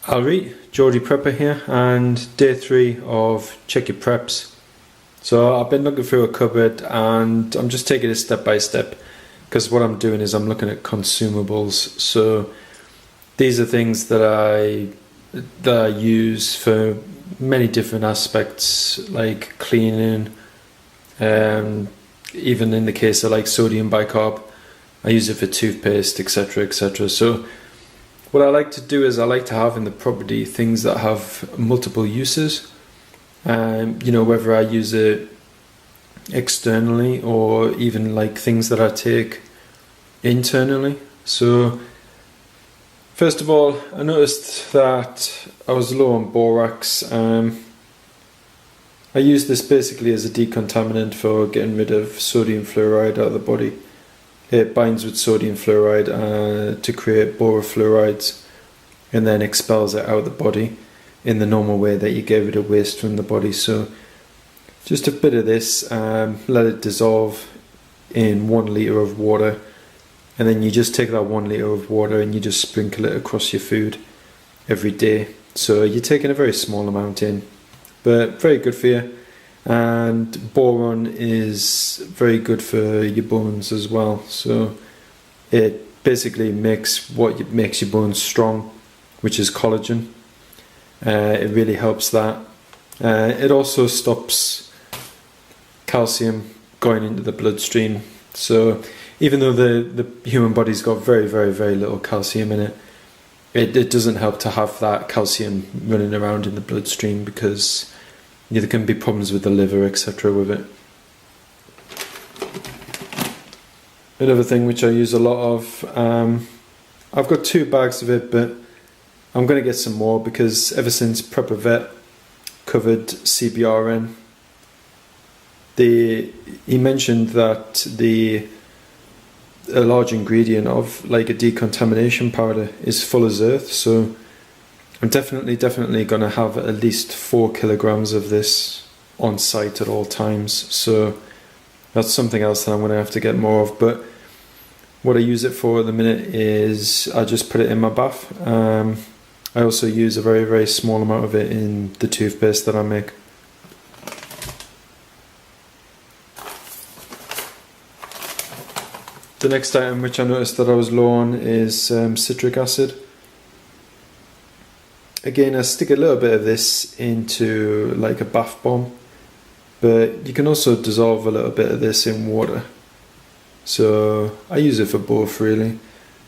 Alright, Geordie Prepper here, and day 3 of Check Your Preps. So I've been looking through a cupboard and I'm just taking it step by step, because what I'm doing is I'm looking at consumables. So these are things that I use for many different aspects, like cleaning, even in the case of like sodium bicarb, I use it for toothpaste, etc, etc. So what I like to do is I like to have in the property things that have multiple uses. Whether I use it externally or even like things that I take internally. So first of all, I noticed that I was low on borax. I use this basically as a decontaminant for getting rid of sodium fluoride out of the body. It binds with sodium fluoride to create borofluorides and then expels it out of the body in the normal way that you get rid of waste from the body. So just a bit of this, let it dissolve in 1 litre of water, and then you just take that 1 litre of water and you just sprinkle it across your food every day. So you're taking a very small amount in, but very good for you. And boron is very good for your bones as well. So it basically makes what makes your bones strong, which is collagen. It really helps that. It also stops calcium going into the bloodstream. So even though the human body's got very, very, very little calcium in it, it doesn't help to have that calcium running around in the bloodstream, because there can be problems with the liver, etc. with it. Another thing which I use a lot of, I've got 2 bags of it, but I'm going to get some more, because ever since Prepper Vet covered CBRN, he mentioned that a large ingredient of like a decontamination powder is fuller's earth. So I'm definitely going to have at least 4 kilograms of this on site at all times. So that's something else that I'm going to have to get more of. But what I use it for at the minute is I just put it in my bath. I also use a very, very small amount of it in the toothpaste that I make. The next item which I noticed that I was low on is citric acid. Again, I stick a little bit of this into like a bath bomb, but you can also dissolve a little bit of this in water. So I use it for both really,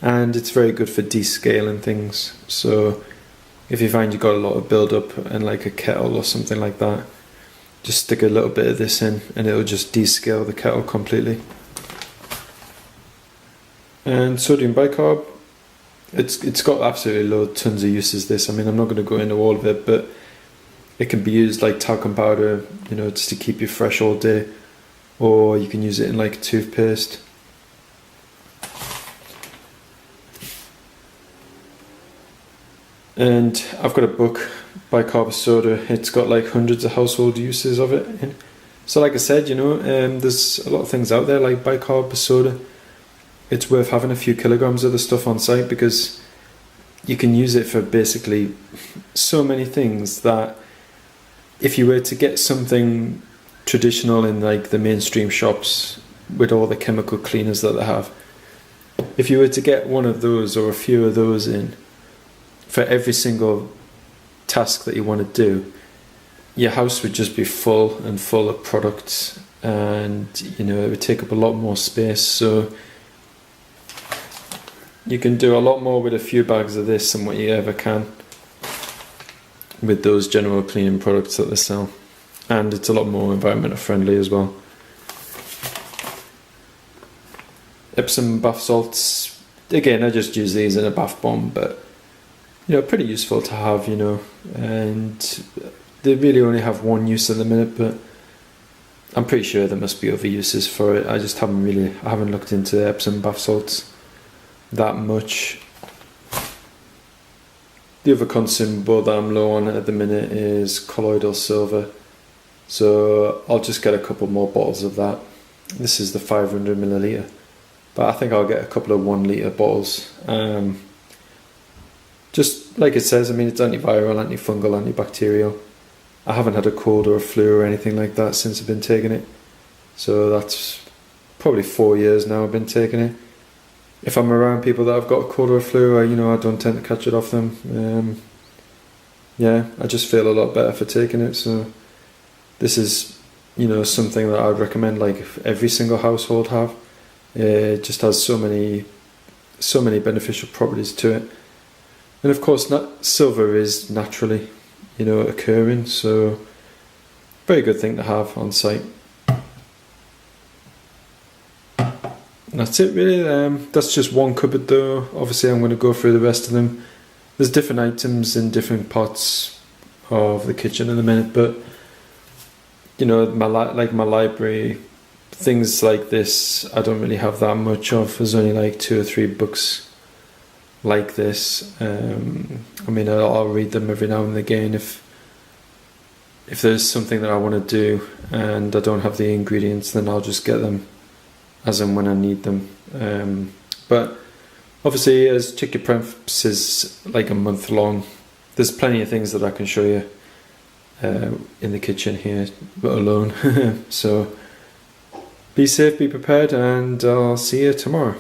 and it's very good for descaling things. So if you find you've got a lot of build up in like a kettle or something like that, just stick a little bit of this in and it'll just descale the kettle completely. And sodium bicarb, it's got absolutely tons of uses. This, I mean, I'm not going to go into all of it, but it can be used like talcum powder, just to keep you fresh all day, or you can use it in like toothpaste. And I've got a book, Bicarb Soda. It's got like hundreds of household uses of it in. So like I said, there's a lot of things out there like bicarb soda. It's worth having a few kilograms of the stuff on site, because you can use it for basically so many things that if you were to get something traditional in like the mainstream shops with all the chemical cleaners that they have, if you were to get one of those or a few of those in for every single task that you want to do, your house would just be full and full of products, and it would take up a lot more space. So you can do a lot more with a few bags of this than what you ever can with those general cleaning products that they sell. And it's a lot more environmental friendly as well. Epsom bath salts, again, I just use these in a bath bomb, but pretty useful to have, and they really only have one use at the minute, but I'm pretty sure there must be other uses for it. I haven't looked into Epsom bath salts that much. The other consumable that I'm low on at the minute is colloidal silver, so I'll just get a couple more bottles of that. This is the 500 milliliter, but I think I'll get a couple of 1 litre bottles. just like it says, I mean, it's antiviral, antifungal, antibacterial. I haven't had a cold or a flu or anything like that since I've been taking it. So that's probably 4 years now I've been taking it. If I'm around people that have got a cold or a flu, I don't tend to catch it off them. Yeah, I just feel a lot better for taking it. So this is, something that I'd recommend like every single household have. It just has so many beneficial properties to it. And of course, silver is naturally, occurring, so very good thing to have on site. And that's it really. That's just one cupboard though. Obviously I'm going to go through the rest of them. There's different items in different parts of the kitchen in a minute, but my library, things like this I don't really have that much of. There's only like 2 or 3 books like this. I'll read them every now and again if there's something that I want to do and I don't have the ingredients, then I'll just get them as and when I need them. But obviously, as CheckYourPreps is like a month long, there's plenty of things that I can show you in the kitchen here alone. So be safe, be prepared, and I'll see you tomorrow.